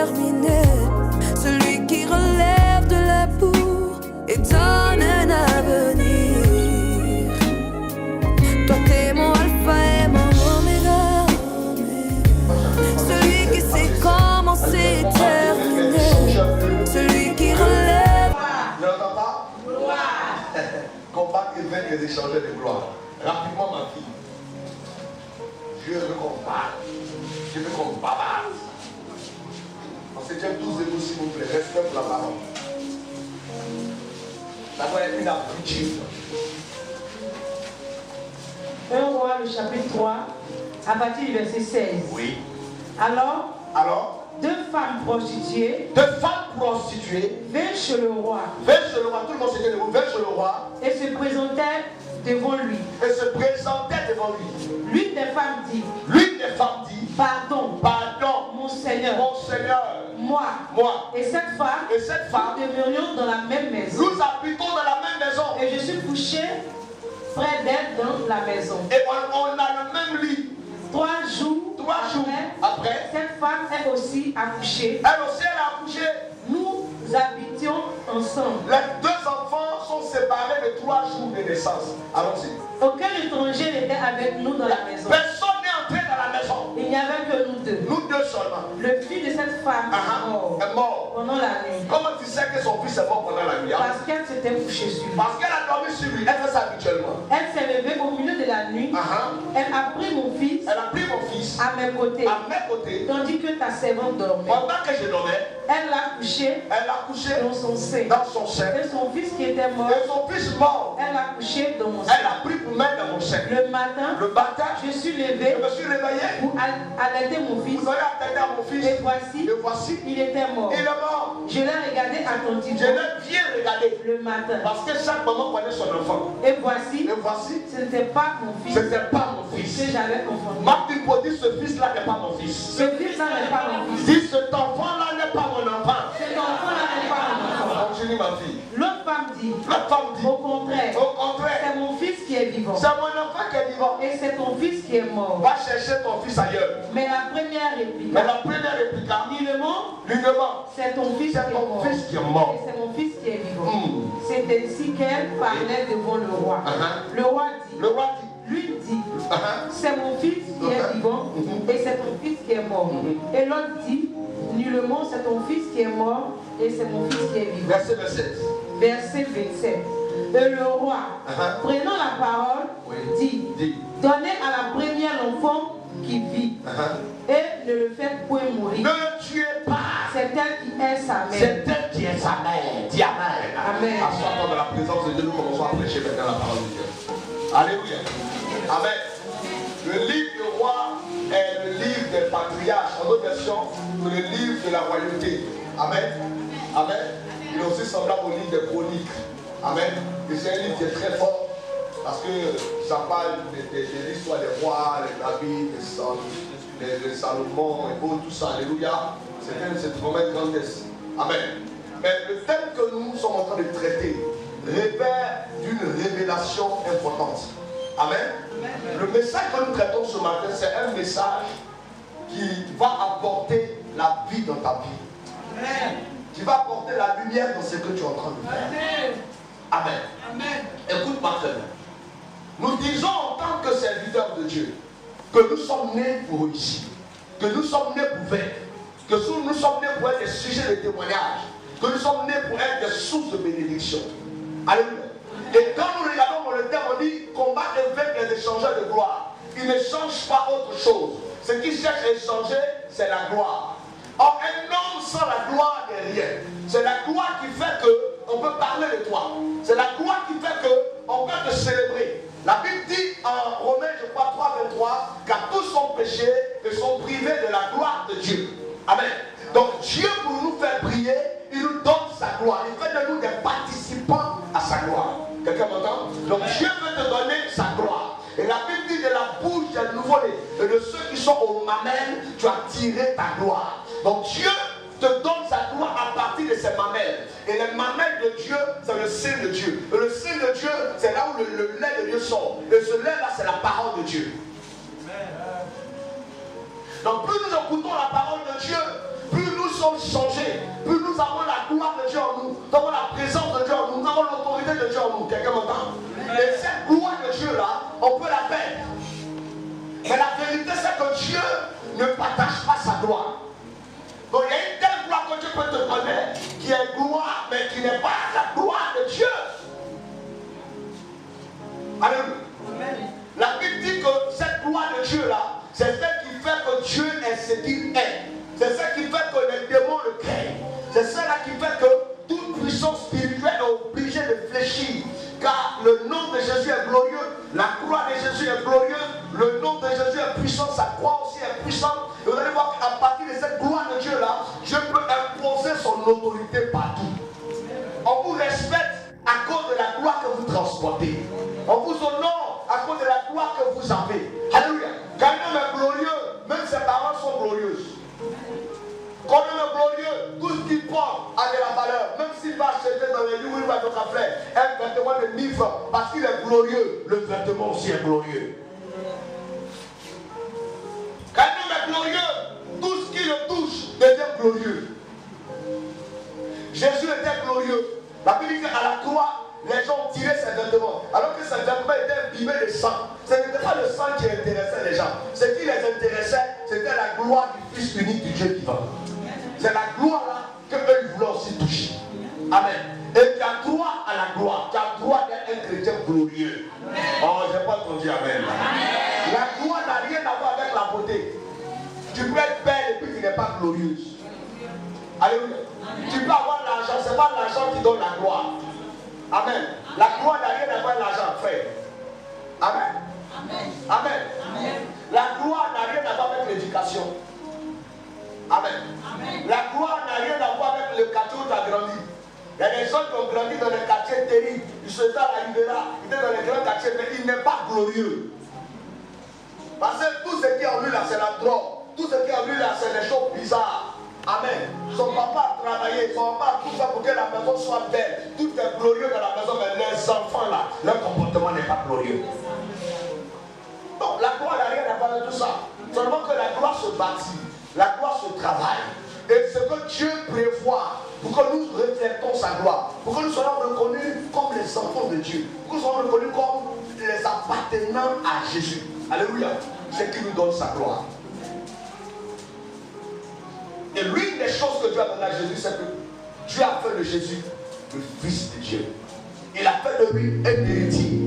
terminé. Celui qui relève de la boue et donne un avenir. Toi t'es mon alpha et mon oméga, celui qui sait comment c'est terminé. Celui qui relève. Ne l'entends pas? Combattre et vaincre les échangeurs de gloire. Rapidement ma fille. Dieu veut qu'on parle. Dieu veut qu'on bavarde. On se tient tous debout s'il vous plaît. Respect pour la parole. D'abord, il y a une habitude. 1 Roi, le chapitre 3, à partir du verset 16. Oui. Alors, deux femmes prostituées vinrent chez le roi. Vinrent chez le roi. Tout le monde se tient debout. Vinrent chez le roi. Et se présentèrent devant lui. L'une des femmes dit, Pardon, mon Seigneur, moi et cette femme, nous demeurions dans la même maison. Nous habitons dans la même maison. Et je suis couché près d'elle dans la maison. Et on a le même lit. 3 jours après, cette femme elle aussi accouché. Elle a accouché. Nous habitions ensemble. Les deux enfants sont séparés de 3 jours de naissance. Allons-y. Aucun étranger n'était avec nous dans la maison. Personne n'est entré dans la maison. Il n'y avait que nous deux. Nous deux seulement. Le fils de cette femme est mort pendant la nuit. Comment tu sais que son fils est mort pendant la nuit? Parce qu'elle s'était couchée sur lui. Parce qu'elle a dormi sur lui. Elle fait ça habituellement. Elle s'est levée au milieu de la nuit. Elle a pris mon fils. À mes côtés. Tandis que ta servante dormait. Pendant que je dormais. Elle l'a couché. Dans son sein. Et son fils qui était mort. Elle l'a couché dans mon sein. Elle a pris pour mettre dans mon sein. Le matin, je me suis réveillé pour allaiter mon fils. Et voici, il était mort. Il est mort. Je l'ai regardé attentivement. Je l'ai bien regardé. Le matin. Parce que chaque maman connaît son enfant. Et voici, ce n'était pas mon fils. Ce n'était pas mon fils. Que j'avais confondu. Marc dit ce fils-là n'est pas mon fils. Ce fils-là n'est pas mon fils. Dis cet enfant-là n'est pas mon enfant. Cet enfant-là n'est pas mon enfant. Continue ma fille. L'autre femme dit. Au contraire. C'est mon fils qui est vivant. C'est mon enfant qui est vivant. Et c'est ton fils qui est mort. Va chercher ton fils ailleurs. Mais la première répliqua. Nullement. C'est ton fils qui est mort. Et c'est mon fils qui est vivant. C'est ainsi qu'elle parlait devant le roi. Le roi dit. Lui dit, c'est mon fils qui est vivant et c'est ton fils qui est mort. Et l'autre dit, nullement c'est ton fils qui est mort et c'est mon fils qui est vivant. Verset 27. Verset 27. Et le roi, prenant la parole, dit, donnez à la première l'enfant qui vit et ne le faites point mourir. Ne le tuez pas. C'est elle qui est sa mère. C'est elle qui est sa mère. Dis amen. Amen. Assois-toi dans la présence de Dieu. Nous commençons à prêcher maintenant la parole de Dieu. Alléluia. Amen. Le livre du roi est le livre des patriarches. En d'autres versions, c'est le livre de la royauté. Amen. Amen. Il est aussi semblable au livre des chroniques. Amen. Et c'est un livre qui est très fort parce que ça parle de l'histoire des rois, les David, les Salomon, et tout ça. Alléluia. C'est vraiment une grandesse. Amen. Mais le thème que nous sommes en train de traiter révèle d'une révélation importante. Amen. Le message que nous traitons ce matin, c'est un message qui va apporter la vie dans ta vie. Amen. Qui va apporter la lumière dans ce que tu es en train de faire. Amen. Amen. Écoute-moi très bien. Nous disons en tant que serviteurs de Dieu que nous sommes nés pour réussir, que nous sommes nés pour vaincre, que nous sommes nés pour être des sujets de témoignage, que nous sommes nés pour être des sources de bénédiction. Alléluia. Et quand nous regardons dans le thème, on dit combattre et vaincre les échangeurs de gloire. Ils ne changent pas autre chose. Ce qu'ils cherchent à échanger, c'est la gloire. Or, un homme sans la gloire n'est rien. C'est la gloire qui fait qu'on peut parler de toi. C'est la gloire qui fait qu'on peut te célébrer. La Bible dit en Romains, je crois 3:23, car tous sont péchés et sont privés de la gloire de Dieu. Amen. Donc Dieu, pour nous faire briller, il nous donne sa gloire. Il fait de nous des participants à sa gloire. Quelqu'un m'entend? Donc Dieu veut te donner sa gloire. Et la Bible dit de la bouche des nouveau-nés et de ceux qui sont aux mamelles, tu as tiré ta gloire. Donc Dieu te donne sa gloire à partir de ses mamelles. Et les mamelles de Dieu, c'est le sein de Dieu. Et le sein de Dieu, c'est là où le lait de Dieu sort. Et ce lait-là, c'est la parole de Dieu. Donc plus nous écoutons la parole de Dieu, plus nous sommes changés, plus nous avons la gloire de Dieu en nous, nous avons la présence de Dieu en nous, nous avons l'autorité de Dieu en nous. Quelqu'un m'entend? Et cette gloire de Dieu là, on peut la perdre. Mais la vérité c'est que Dieu ne partage pas sa gloire. Donc il y a une telle gloire que Dieu peut te donner qui est gloire mais qui n'est pas la gloire de Dieu. Alléluia. La Bible dit que cette gloire de Dieu là, c'est celle qui fait que Dieu est ce qu'il est. C'est celle qui fait que les démons le craignent. C'est celle-là qui fait que toute puissance spirituelle est obligée de fléchir. Car le nom de Jésus est glorieux, la croix de Jésus est glorieuse, le nom de Jésus est puissant, sa croix aussi est puissante. Et vous allez voir qu'à partir de cette gloire de Dieu là, Dieu peut imposer son autorité partout. On vous respecte à cause de la gloire que vous transportez. On vous honore à cause de la gloire que vous avez. Alléluia. Quand un homme est glorieux, même ses paroles sont glorieuses. Quand un homme est glorieux, tout ce qu'il porte a de la valeur. Même s'il va acheter dans les lieux où il va être frère un vêtement de 1000 francs, parce qu'il est glorieux, le vêtement aussi est glorieux. Quand un homme est glorieux, tout ce qui le touche devient glorieux. Jésus était glorieux. La Bible dit qu'à la croix, les gens tiraient ses vêtements, alors que ses vêtements étaient imbibés de sang. Ce n'était pas le sang qui intéressait les gens. Ce qui les intéressait, c'était la gloire du Fils unique du Dieu vivant. C'est la gloire là qu'eux ils voulaient aussi toucher. Amen. Et tu as droit à la gloire. Tu as droit d'être un chrétien glorieux. Oh, je n'ai pas entendu amen. La gloire n'a rien à voir avec la beauté. Tu peux être belle et puis tu n'es pas glorieuse. Alléluia. Tu peux avoir l'argent, ce n'est pas l'argent qui donne la gloire. Amen. La gloire n'a rien à voir avec l'argent, frère. Amen. Amen. Amen. La gloire n'a rien à voir avec l'éducation. Amen. La gloire n'a rien à voir avec le quartier où tu as grandi. Il y a des gens qui ont grandi dans des quartiers terribles. Ils sont dans la Rivera, ils étaient dans les grands quartiers, mais il n'est pas glorieux. Parce que tout ce qui est en lui là, c'est la drogue. Tout ce qui est en lui là, c'est les choses bizarres. Amen. Son papa a travaillé, son papa a tout fait pour que la maison soit belle. Tout est glorieux dans la maison, mais les enfants là, leur comportement n'est pas glorieux. Donc la gloire n'a rien à voir avec tout ça. Seulement que la gloire se bâtit, la gloire se travaille. Et ce que Dieu prévoit pour que nous reflétons sa gloire, pour que nous soyons reconnus comme les enfants de Dieu, pour que nous soyons reconnus comme les appartenants à Jésus. Alléluia. C'est qui nous donne sa gloire. Et l'une des choses que Dieu a donné à Jésus, c'est que Dieu a fait de Jésus le Fils de Dieu. Il a fait de lui un héritier.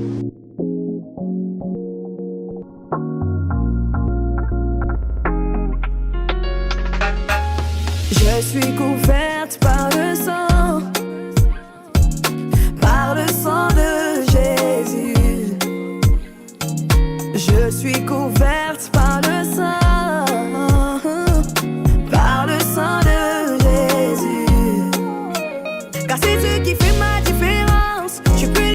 Je suis couverte par le sang de Jésus. Je suis couverte par le sang.